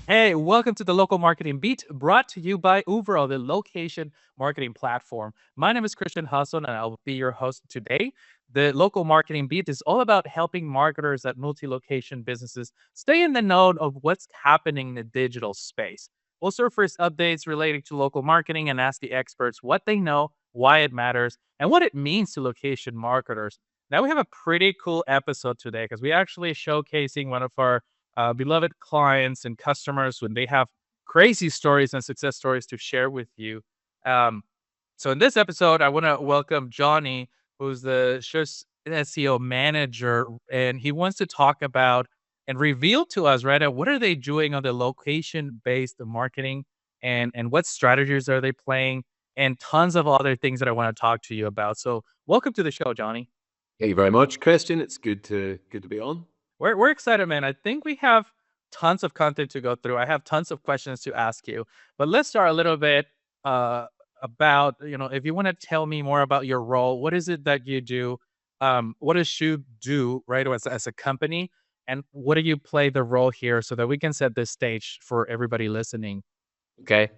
Hey, welcome to the Local Marketing Beat, brought to you by Uberall, the location marketing platform. My name is Christian Hassan, and I'll be your host today. The Local Marketing Beat is all about helping marketers at multi-location businesses stay in the know of what's happening in the digital space. We'll surface updates relating to local marketing and ask the experts what they know, why it matters, and what it means to location marketers. Now, we have a pretty cool episode today because we actually showcasing one of our beloved clients and customers when they have crazy stories and success stories to share with you. Um, so in this episode, I want to welcome Johnny, who's the Schuh's SEO manager, and he wants to talk about and reveal to us, right, what are they doing on the location-based marketing, and what strategies are they playing, and tons of other things that I want to talk to you about. So welcome to the show, Johnny. Thank you very much, Christian. It's good to be on. We're excited, man. I think we have tons of content to go through. I have tons of questions to ask you, but let's start a little bit uh, about if you want to tell me more about your role. What is it that you do? What does Schuh do, right? As a company, and what do you play the role here so that we can set this stage for everybody listening? Okay.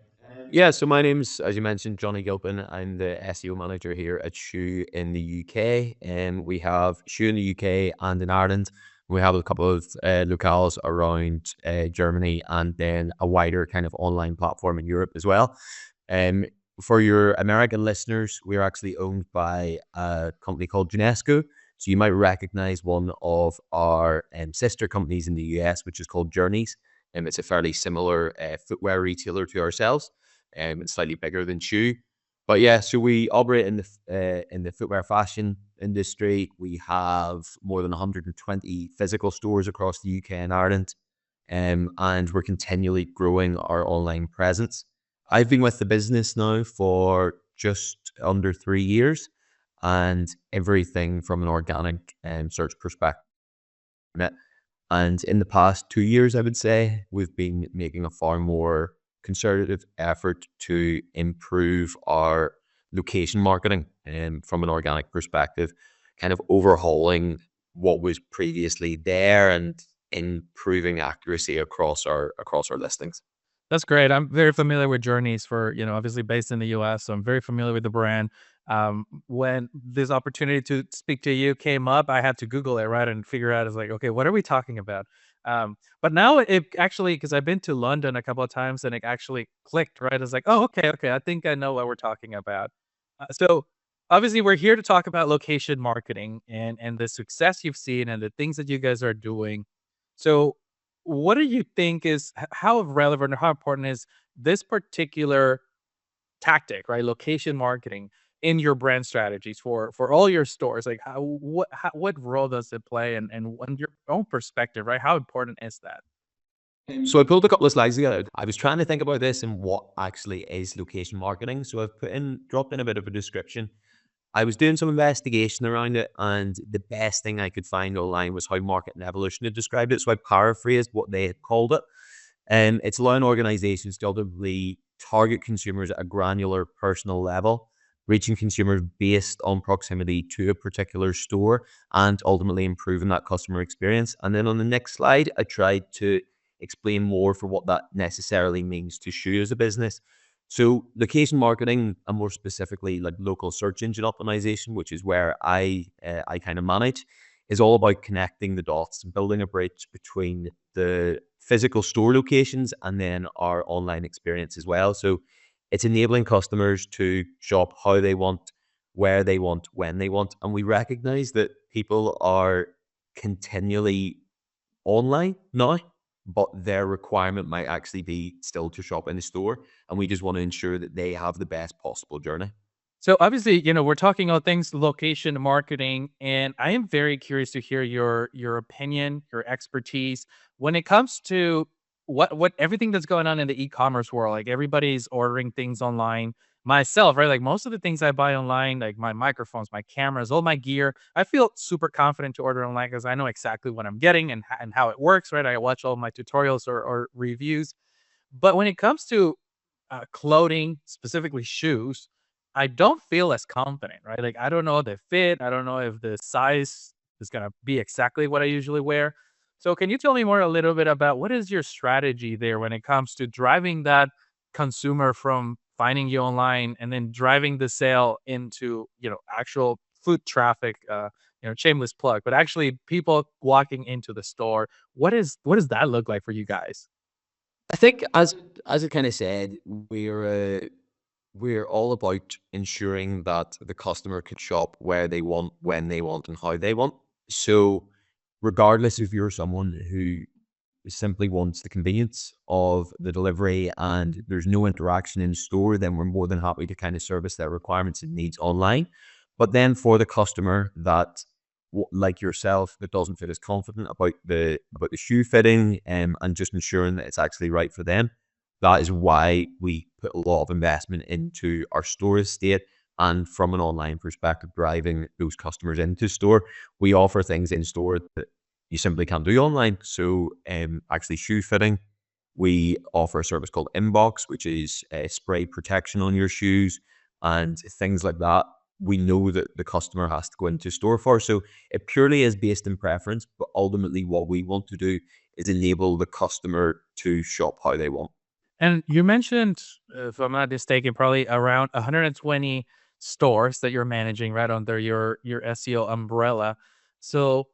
Yeah, so my name's, as you mentioned, Jonny Gilpin. I'm the SEO manager here at Schuh in the UK, and we have Schuh in the UK and in Ireland. We have a couple of locales around Germany, and then a wider kind of online platform in Europe as well. Um, for your American listeners, we're actually owned by a company called Genesco. So you might recognize one of our sister companies in the US, which is called Journeys. It's a fairly similar footwear retailer to ourselves. It's slightly bigger than Schuh. But yeah, so we operate in the footwear fashion industry. We have more than 120 physical stores across the UK and Ireland, and we're continually growing our online presence. I've been with the business now for just under 3 years, and everything from an organic search perspective. And in the past 2 years, I would say, we've been making a far more concerted effort to improve our location marketing from an organic perspective, kind of overhauling what was previously there and improving accuracy across our listings. That's great. I'm very familiar with Journeys for, obviously based in the US. So I'm very familiar with the brand. When this opportunity to speak to you came up, I had to Google it, right? And figure out, it's like, okay, what are we talking about? But now it actually, because I've been to London a couple of times and it actually clicked, right? It's like, oh, okay. I think I know what we're talking about. So obviously we're here to talk about location marketing and the success you've seen and the things that you guys are doing. So what do you think is how relevant or how important is this particular tactic, right? Location marketing in your brand strategies for all your stores. Like what role does it play and on your own perspective, right? How important is that? So I pulled a couple of slides together. I was trying to think about this and what actually is location marketing. So I've dropped in a bit of a description. I was doing some investigation around it, and the best thing I could find online was how Market and Evolution had described it. So I paraphrased what they had called it. It's allowing organizations to ultimately target consumers at a granular personal level, reaching consumers based on proximity to a particular store, and ultimately improving that customer experience. And then on the next slide, I tried to explain more for what that necessarily means to Schuh as a business. So location marketing, and more specifically like local search engine optimization, which is where I kind of manage, is all about connecting the dots and building a bridge between the physical store locations and then our online experience as well. So it's enabling customers to shop how they want, where they want, when they want. And we recognize that people are continually online now, but their requirement might actually be still to shop in the store. And we just want to ensure that they have the best possible journey. So obviously, we're talking all things location marketing, and I am very curious to hear your opinion, your expertise when it comes to what everything that's going on in the e-commerce world. Like everybody's ordering things online. Myself, right? Like most of the things I buy online, like my microphones, my cameras, all my gear, I feel super confident to order online because I know exactly what I'm getting and how it works, right? I watch all my tutorials or reviews. But when it comes to clothing, specifically shoes, I don't feel as confident, right? Like, I don't know the fit. I don't know if the size is gonna be exactly what I usually wear. So can you tell me more a little bit about what is your strategy there when it comes to driving that consumer from finding you online and then driving the sale into, actual foot traffic, shameless plug, but actually people walking into the store. What does that look like for you guys? I think as I kind of said, we're all about ensuring that the customer can shop where they want, when they want, and how they want. So, regardless if you're someone who simply wants the convenience of the delivery and there's no interaction in store, then we're more than happy to kind of service their requirements and needs online. But then for the customer that, like yourself, that doesn't feel as confident about the shoe fitting, and just ensuring that it's actually right for them, that is why we put a lot of investment into our store estate. And from an online perspective, driving those customers into store, we offer things in store that you simply can't do online. So, actually, shoe fitting, we offer a service called Inbox, which is spray protection on your shoes and things like that. We know that the customer has to go into store for. So, it purely is based in preference, but ultimately, what we want to do is enable the customer to shop how they want. And you mentioned, if I'm not mistaken, probably around 120 stores that you're managing right under your SEO umbrella. So,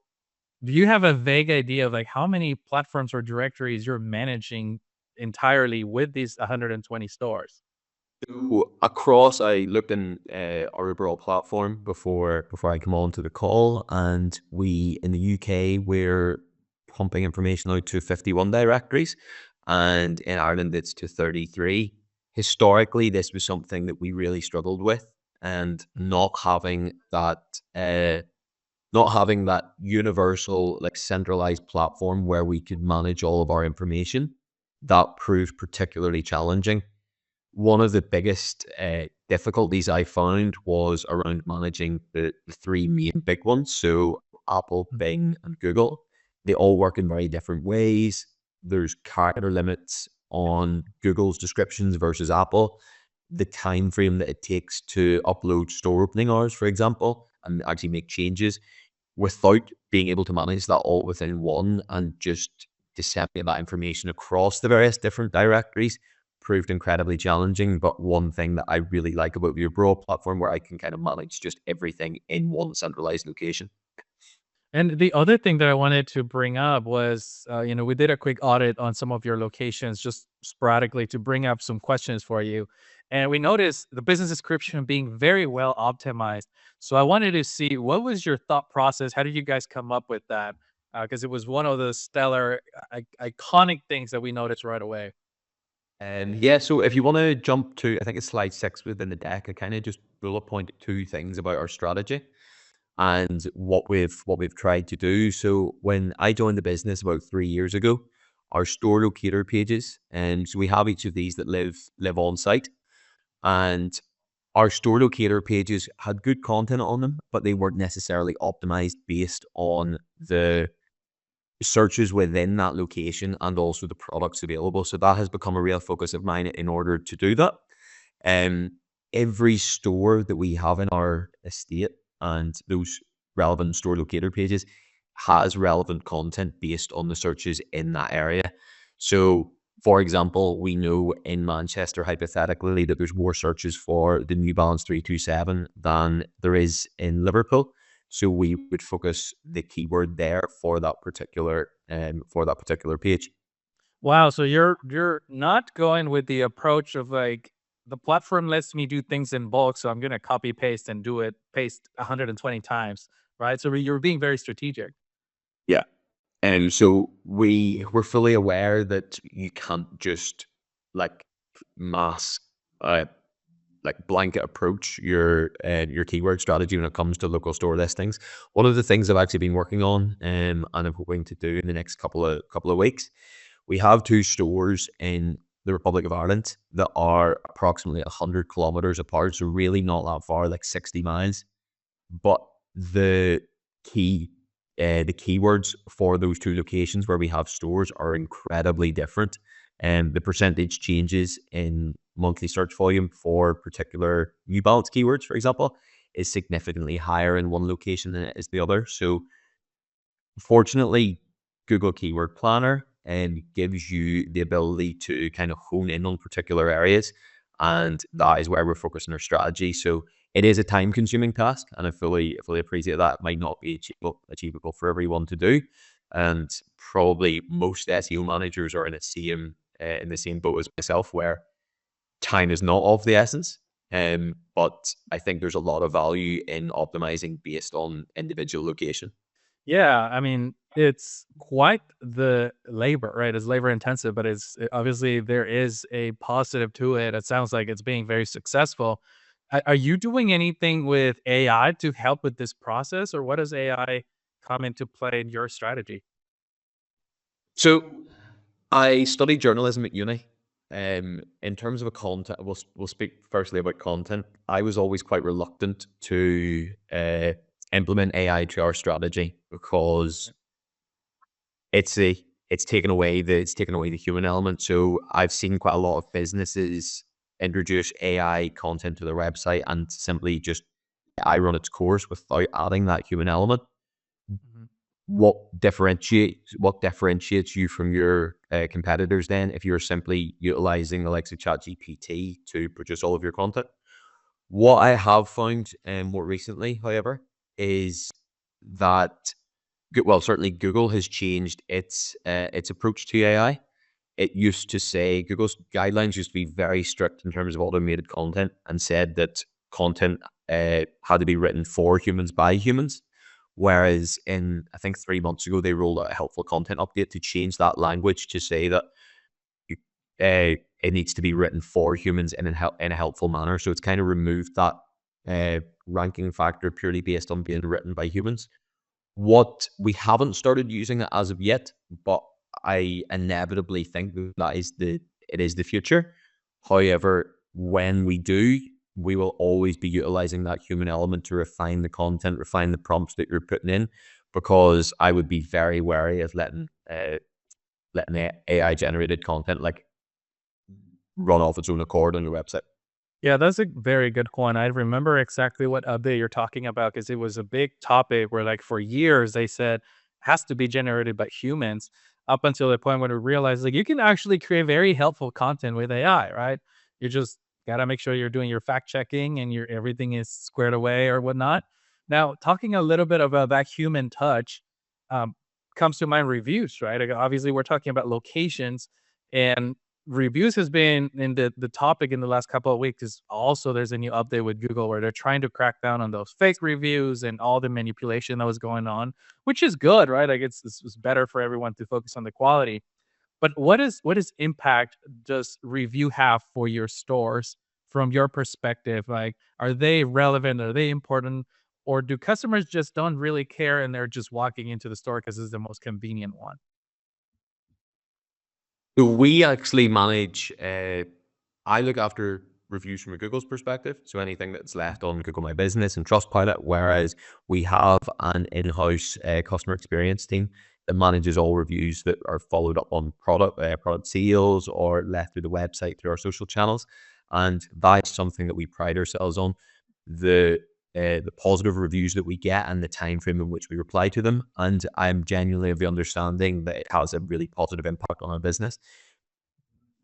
do you have a vague idea of like how many platforms or directories you're managing entirely with these 120 stores? So across, I looked in our Uberall platform before I come on to the call, and we in the UK we're pumping information out to 51 directories, and in Ireland it's to 33. Historically, this was something that we really struggled with, and uh, not having that universal, like, centralized platform where we could manage all of our information, that proved particularly challenging. One of the biggest difficulties I found was around managing the three main big ones. So Apple, Bing, and Google. They all work in very different ways. There's character limits on Google's descriptions versus Apple. The time frame that it takes to upload store opening hours, for example, and actually make changes without being able to manage that all within one and just disseminate that information across the various different directories proved incredibly challenging. But one thing that I really like about the Uberall platform, where I can kind of manage just everything in one centralized location. And the other thing that I wanted to bring up was, we did a quick audit on some of your locations just sporadically to bring up some questions for you. And we noticed the business description being very well optimized. So I wanted to see what was your thought process? How did you guys come up with that? Because it was one of the stellar, iconic things that we noticed right away. And yeah, so if you want to jump to, I think it's slide 6 within the deck, I kind of just bullet point two things about our strategy and what we've tried to do. So when I joined the business about 3 years ago, our store locator pages, and so we have each of these that live on site, and our store locator pages had good content on them, but they weren't necessarily optimized based on the searches within that location and also the products available. So that has become a real focus of mine in order to do that. Um, every store that we have in our estate and those relevant store locator pages has relevant content based on the searches in that area. So, for example, we know in Manchester, hypothetically, that there's more searches for the New Balance 327 than there is in Liverpool. So we would focus the keyword there for that particular page. Wow, so you're not going with the approach of like the platform lets me do things in bulk, so I'm gonna copy paste and do it paste 120 times, right? So you're being very strategic. Yeah. And so we're fully aware that you can't just, like, mass uh, like blanket approach your keyword strategy when it comes to local store listings. One of the things I've actually been working on, and I'm hoping to do in the next couple of weeks, we have two stores in the Republic of Ireland that are approximately 100 kilometers apart, so really not that far, like 60 miles. But the key, the keywords for those two locations where we have stores are incredibly different, and the percentage changes in monthly search volume for particular New Balance keywords, for example, is significantly higher in one location than it is the other. So fortunately, Google Keyword Planner gives you the ability to kind of hone in on particular areas. And that is where we're focusing our strategy. So it is a time consuming task, and I fully appreciate that. It might not be achievable for everyone to do. And probably most SEO managers are in the same boat as myself, where time is not of the essence. But I think there's a lot of value in optimizing based on individual location. Yeah, I mean, it's quite the labor, right? It's labor intensive, but obviously there is a positive to it. It sounds like it's being very successful. Are you doing anything with AI to help with this process, or what does AI come into play in your strategy? So I studied journalism at uni. In terms of a content, we'll speak firstly about content. I was always quite reluctant to implement AI to our strategy because it's a it's taken away the human element. So I've seen quite a lot of businesses introduce AI content to their website and simply just I run its course without adding that human element. Mhm. What differentiates you from your competitors then if you're simply utilizing the likes of ChatGPT to produce all of your content? What I have found more recently, however, is that well, certainly Google has changed its approach to AI. It used to say Google's guidelines used to be very strict in terms of automated content and said that content had to be written for humans by humans. Whereas in, I think 3 months ago, they rolled out a helpful content update to change that language to say that you, it needs to be written for humans in a helpful manner. So it's kind of removed that ranking factor purely based on being written by humans. What we haven't started using it as of yet, but I inevitably think that it is the future. However, when we do, we will always be utilizing that human element to refine the content, refine the prompts that you're putting in, because I would be very wary of letting the AI generated content like run off its own accord on your website. Yeah, that's a very good point. I remember exactly what update you're talking about because it was a big topic where, like, for years they said has to be generated by humans up until the point when we realized like you can actually create very helpful content with AI, right? You just gotta make sure you're doing your fact checking and your everything is squared away or whatnot. Now, talking a little bit about that human touch, um, comes to mind reviews, right? Like, obviously, we're talking about locations and reviews has been in the topic in the last couple of weeks. Is also there's a new update with Google where they're trying to crack down on those fake reviews and all the manipulation that was going on, which is good, right? Like it's better for everyone to focus on the quality. But what is impact does review have for your stores from your perspective? Like, are they relevant? Are they important? Or do customers just don't really care and they're just walking into the store because it's the most convenient one? So we actually manage. I look after reviews from a Google's perspective, so anything that's left on Google My Business and Trustpilot. Whereas we have an in-house customer experience team that manages all reviews that are followed up on product sales or left through the website through our social channels, and that's something that we pride ourselves on. The positive reviews that we get and the time frame in which we reply to them. And I'm genuinely of the understanding that it has a really positive impact on our business.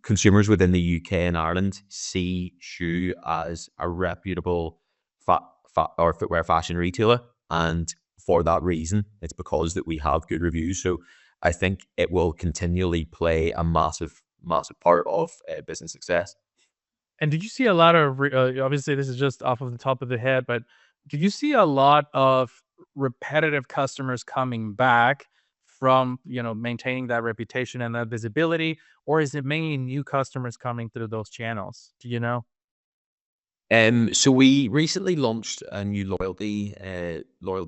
Consumers within the UK and Ireland see Schuh as a reputable or footwear fashion retailer, and for that reason, it's because that we have good reviews. So I think it will continually play a massive part of business success. And did you see a lot of obviously, this is just off of the top of the head, but did you see a lot of repetitive customers coming back from, maintaining that reputation and that visibility, or is it mainly new customers coming through those channels? Do you know? So we recently launched a new loyalty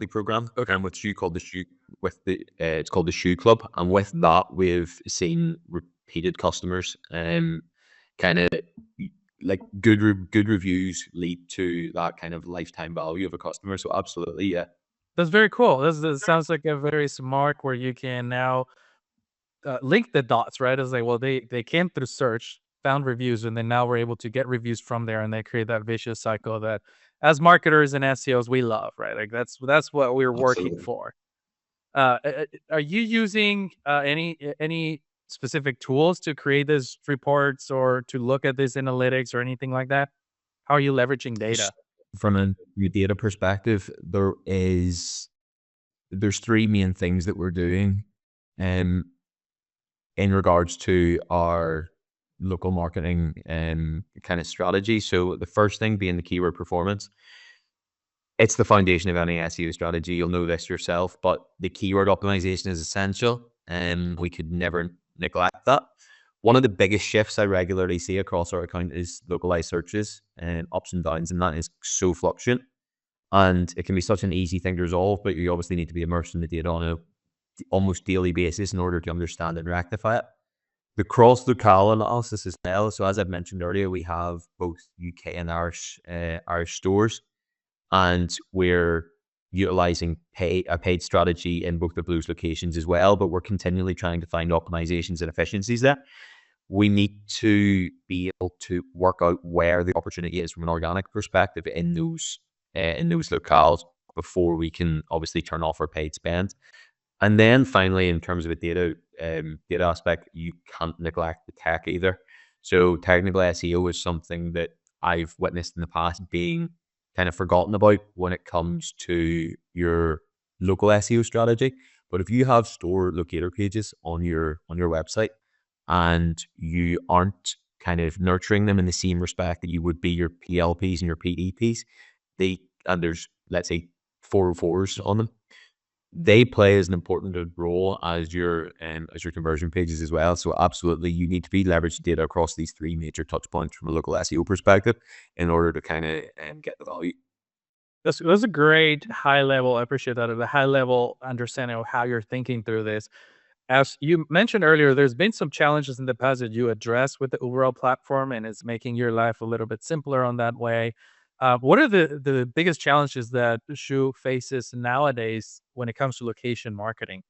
program with Shoe called the Shoe with the it's called the Shoe Club, and with that we've seen repeated customers. Kind of like good reviews lead to that kind of lifetime value of a customer. So absolutely, yeah. That's very cool. This sounds like a very smart where you can now link the dots, right? It's like, well, they came through search. found reviews, and then now we're able to get reviews from there, and they create that vicious cycle that, as marketers and SEOs, we love, right? Like that's what we're working Absolutely. for. Are you using any specific tools to create these reports or to look at this analytics or anything like that? How are you leveraging S- data? From a data perspective, there's three main things that we're doing um, in regards to our local marketing kind of strategy. So the first thing being the keyword performance. It's the foundation of any SEO strategy. You'll know this yourself, but the keyword optimization is essential, and we could never neglect that. One of the biggest shifts I regularly see across our account is localized searches and ups and downs, and that is so fluctuant. And it can be such an easy thing to resolve, but you obviously need to be immersed in the data on a almost daily basis in order to understand and rectify it. The cross locale analysis as well. So as I've mentioned earlier, we have both UK and Irish stores, and we're utilizing a paid strategy in both of those locations as well. But we're continually trying to find optimizations and efficiencies there. We need to be able to work out where the opportunity is from an organic perspective in those locales before we can obviously turn off our paid spend. And then finally, in terms of a data aspect, you can't neglect the tech either. So technical SEO is something that I've witnessed in the past being kind of forgotten about when it comes to your local SEO strategy. But if you have store locator pages on your website and you aren't kind of nurturing them in the same respect that you would be your PLPs and your PDPs, they and there's let's say 404s on them, they play as an important role as your conversion pages as well. So absolutely, you need to be leveraging data across these three major touch points from a local SEO perspective in order to kind of get the value. That's a great high level. I appreciate that. The high level understanding of how you're thinking through this. As you mentioned earlier, there's been some challenges in the past that you addressed with the overall platform, and it's making your life a little bit simpler on that way. What are the biggest challenges that Schuh faces nowadays when it comes to location marketing?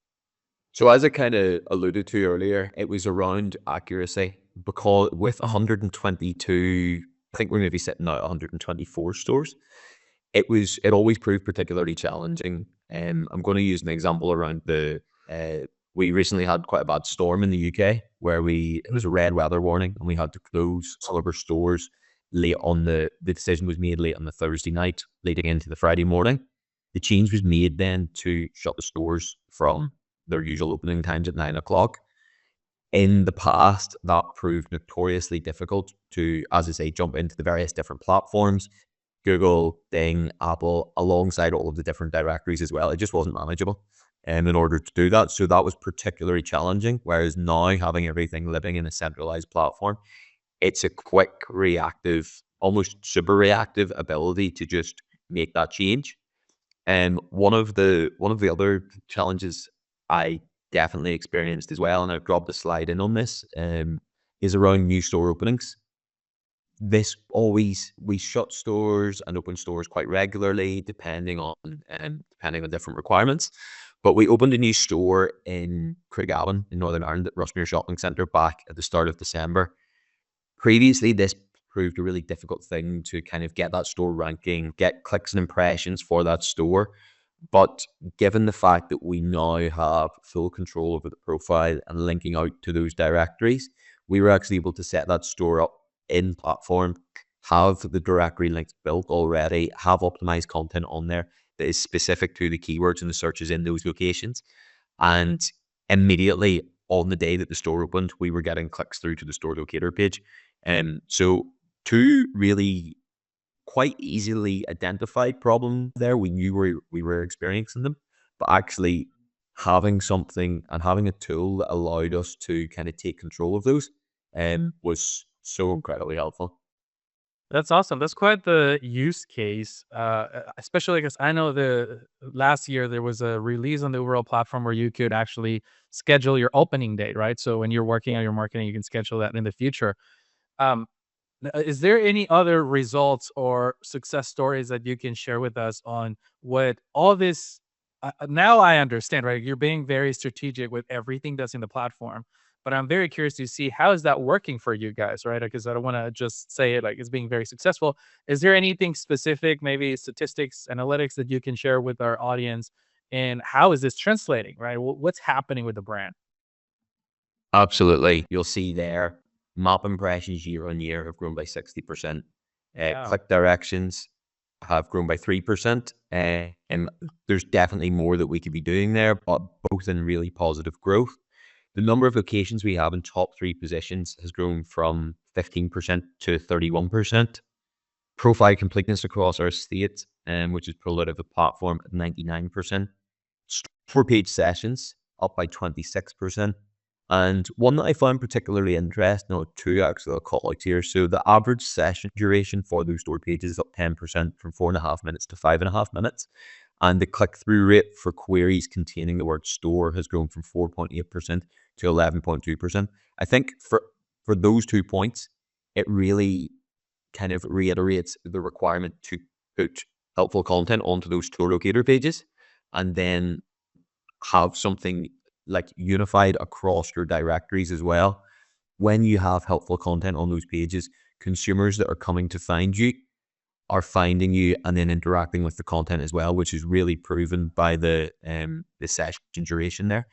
So as I kind of alluded to earlier, it was around accuracy because with 122, I think we're maybe sitting now at 124 stores. It always proved particularly challenging. I'm going to use an example around we recently had quite a bad storm in the UK where it was a red weather warning and we had to close all of our stores late on the decision was made late on the Thursday night leading into the Friday morning. The change was made then to shut the stores from their usual opening times at 9 o'clock. In the past, that proved notoriously difficult to, as I say, jump into the various different platforms, Google, Bing, Apple, alongside all of the different directories as well. It just wasn't manageable in order to do that. So that was particularly challenging. Whereas now having everything living in a centralized platform, it's a quick, reactive, almost super reactive ability to just make that change. And one of the other challenges I definitely experienced as well, and I've dropped a slide in on this, is around new store openings. This always we shut stores and open stores quite regularly, depending on different requirements. But we opened a new store in Craigavon in Northern Ireland at Rushmere Shopping Centre back at the start of December. Previously, this proved a really difficult thing to kind of get that store ranking, get clicks and impressions for that store. But given the fact that we now have full control over the profile and linking out to those directories, we were actually able to set that store up in platform, have the directory links built already, have optimized content on there that is specific to the keywords and the searches in those locations. And immediately on the day that the store opened, we were getting clicks through to the store locator page. So two really quite easily identified problem there. We knew we were experiencing them, but actually having something and having a tool that allowed us to kind of take control of those was so incredibly helpful. That's awesome. That's quite the use case, especially because I know the last year there was a release on the overall platform where you could actually schedule your opening date, right? So when you're working on your marketing, you can schedule that in the future. Um, is there any other results or success stories that you can share with us on what all this? Now I understand, right? You're being very strategic with everything that's in the platform. but I'm very curious to see how is that working for you guys, right? Because I don't want to just say it like it's being very successful. Is there anything specific, maybe statistics, analytics that you can share with our audience? And how is this translating, right? What's happening with the brand? Absolutely. You'll see there, map impressions year on year have grown by 60%. Yeah. Click directions have grown by 3%. And there's definitely more that we could be doing there, but both in really positive growth. The number of locations we have in top three positions has grown from 15% to 31%. Profile completeness across our state, which is pulled out of the platform at 99%. Store page sessions up by 26%. And one that I found particularly interesting, or two actually, I'll call out here. So the average session duration for those store pages is up 10% from 4.5 minutes to 5.5 minutes. And the click through rate for queries containing the word store has grown from 4.8% to 11.2%. I think for those 2 points, it really kind of reiterates the requirement to put helpful content onto those store locator pages and then have something like unified across your directories as well. When you have helpful content on those pages, consumers that are coming to find you are finding you and then interacting with the content as well, which is really proven by the session duration there.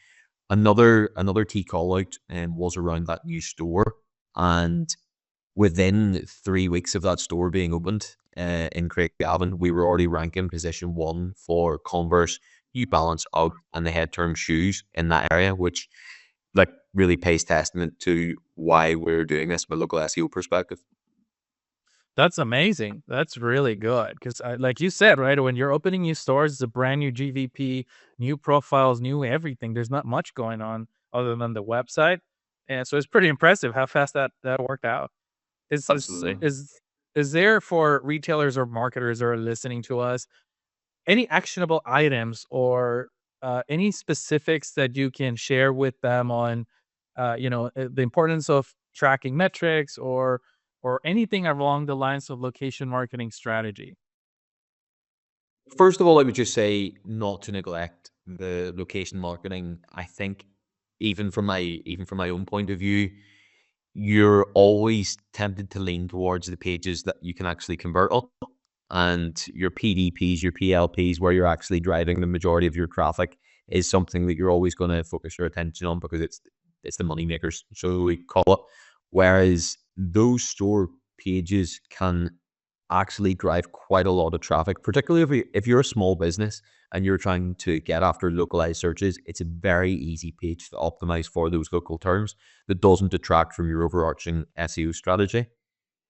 Another key call out was around that new store, and within 3 weeks of that store being opened in Craigavon, we were already ranking position one for Converse, New Balance, UGG, and the head term shoes in that area, which like really pays testament to why we're doing this from a local SEO perspective. That's amazing. That's really good because, like you said, right, when you're opening new stores, it's a brand new GVP, new profiles, new everything. There's not much going on other than the website, and so it's pretty impressive how fast that worked out. Is is Absolutely. is is there for retailers or marketers that are listening to us any actionable items or any specifics that you can share with them on, the importance of tracking metrics or anything along the lines of location marketing strategy? First of all, I would just say not to neglect the location marketing. I think even from my own point of view, you're always tempted to lean towards the pages that you can actually convert on. And your PDPs, your PLPs, where you're actually driving the majority of your traffic, is something that you're always going to focus your attention on because it's the money makers, so we call it. Whereas those store pages can actually drive quite a lot of traffic, particularly if you're a small business and you're trying to get after localized searches. It's a very easy page to optimize for those local terms that doesn't detract from your overarching SEO strategy.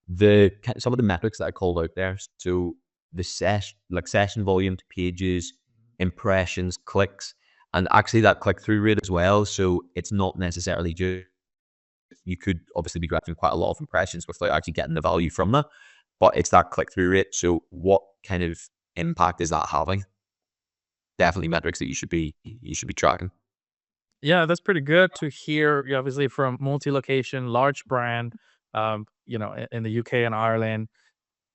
Some of the metrics that I called out there. So the session volume to pages, impressions, clicks, and actually that click through rate as well. So it's not necessarily just you could obviously be grabbing quite a lot of impressions without actually getting the value from that, but it's that click through rate. So what kind of impact is that having? Definitely metrics that you should be tracking. Yeah, that's pretty good to hear. Obviously, from multi-location, large brand, in the UK and Ireland.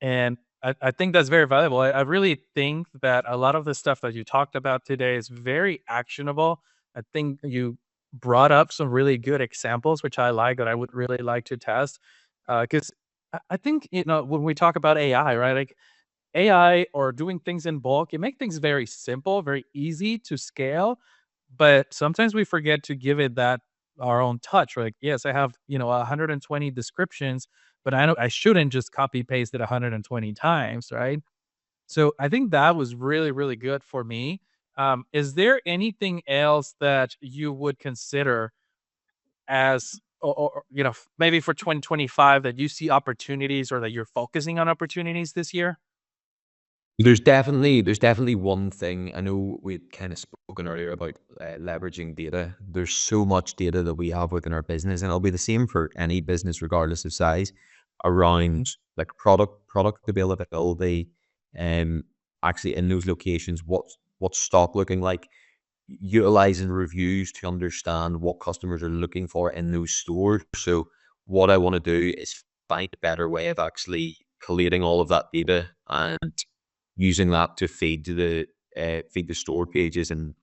And I think that's very valuable. I really think that a lot of the stuff that you talked about today is very actionable. I think you brought up some really good examples, which I like, that I would really like to test. Because I think, when we talk about AI, right? Like AI or doing things in bulk, it make things very simple, very easy to scale. But sometimes we forget to give it that our own touch. Like, yes, I have, 120 descriptions, but I know I shouldn't just copy paste it 120 times, right? So I think that was really, really good for me. Is there anything else that you would consider as, maybe for 2025 that you see opportunities or that you're focusing on opportunities this year? There's definitely one thing. I know we'd kind of spoken earlier about leveraging data. There's so much data that we have within our business, and it'll be the same for any business, regardless of size, around like product availability, and actually in those locations, what's stock looking like, utilizing reviews to understand what customers are looking for in those stores. So what I want to do is find a better way of actually collating all of that data and using that to feed the store pages and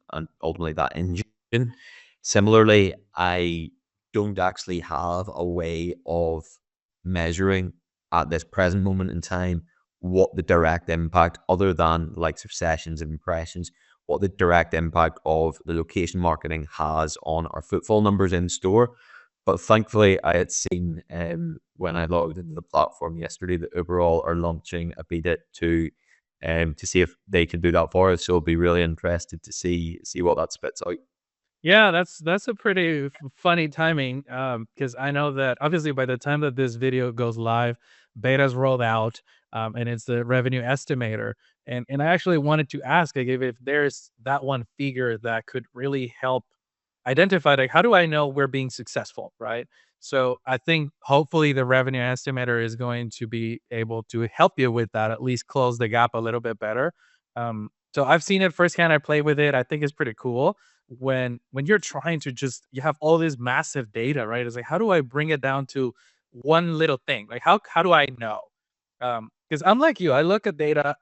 ultimately that engine. Similarly, I don't actually have a way of measuring at this present moment in time what the direct impact, other than likes of sessions and impressions, what the direct impact of the location marketing has on our footfall numbers in store. But thankfully, I had seen when I logged into the platform yesterday that Uberall are launching a beta to see if they can do that for us. So I'll be really interested to see what that spits out. Yeah, that's a pretty funny timing, because I know that obviously by the time that this video goes live, beta's rolled out, and it's the revenue estimator. And I actually wanted to ask, like, if there's that one figure that could really help identify, like, how do I know we're being successful, right? So I think hopefully the revenue estimator is going to be able to help you with that, at least close the gap a little bit better. So I've seen it firsthand. I play with it. I think it's pretty cool when you're trying to just you have all this massive data, right? It's like, how do I bring it down to one little thing? Like, how do I know? Because I'm like you, I look at data,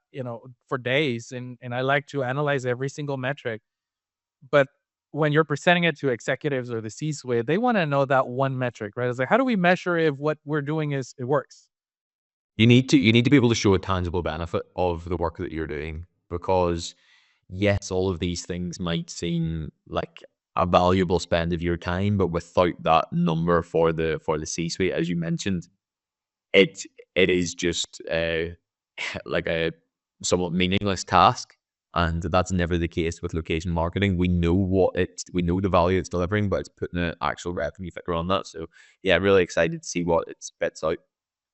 for days, and I like to analyze every single metric. But when you're presenting it to executives or the C-suite, they want to know that one metric, right? It's like, how do we measure if what we're doing is it works? You need to be able to show a tangible benefit of the work that you're doing, because yes, all of these things might seem like a valuable spend of your time, but without that number for the C-suite, as you mentioned, it it is just like a somewhat meaningless task. And that's never the case with location marketing. We know the value it's delivering, but it's putting an actual revenue figure on that. So yeah, really excited to see what it spits out.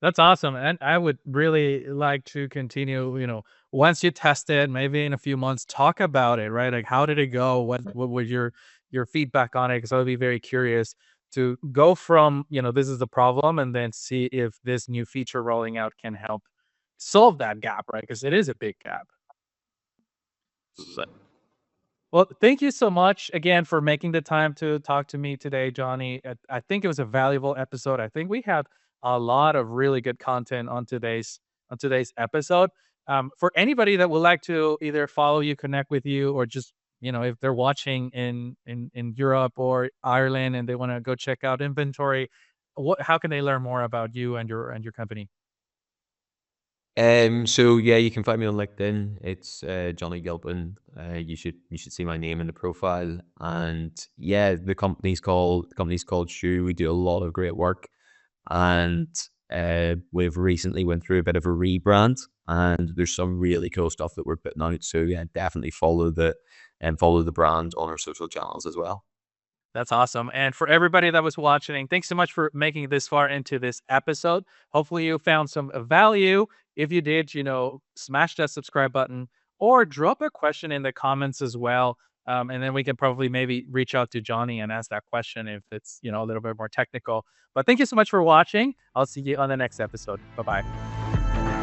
That's awesome, and I would really like to continue, once you test it, maybe in a few months, talk about it, right? Like, how did it go? What was your feedback on it? Because I would be very curious to go from, this is the problem, and then see if this new feature rolling out can help solve that gap, right? Because it is a big gap. So, Well, thank you so much again for making the time to talk to me today, Johnny. I think it was a valuable episode. I think we had a lot of really good content on today's episode. For anybody that would like to either follow you, connect with you, or just if they're watching in Europe or Ireland and they want to go check out inventory, how can they learn more about you and your company? so yeah, you can find me on LinkedIn. It's Jonny Gilpin. You should see my name in the profile. And yeah, the company's called Schuh. We do a lot of great work, and we've recently went through a bit of a rebrand. And there's some really cool stuff that we're putting out. So yeah, definitely follow the brand on our social channels as well. That's awesome. And for everybody that was watching, thanks so much for making it this far into this episode. Hopefully, you found some value. If you did, smash that subscribe button or drop a question in the comments as well. And then we can probably maybe reach out to Johnny and ask that question if it's, a little bit more technical. But thank you so much for watching. I'll see you on the next episode. Bye bye.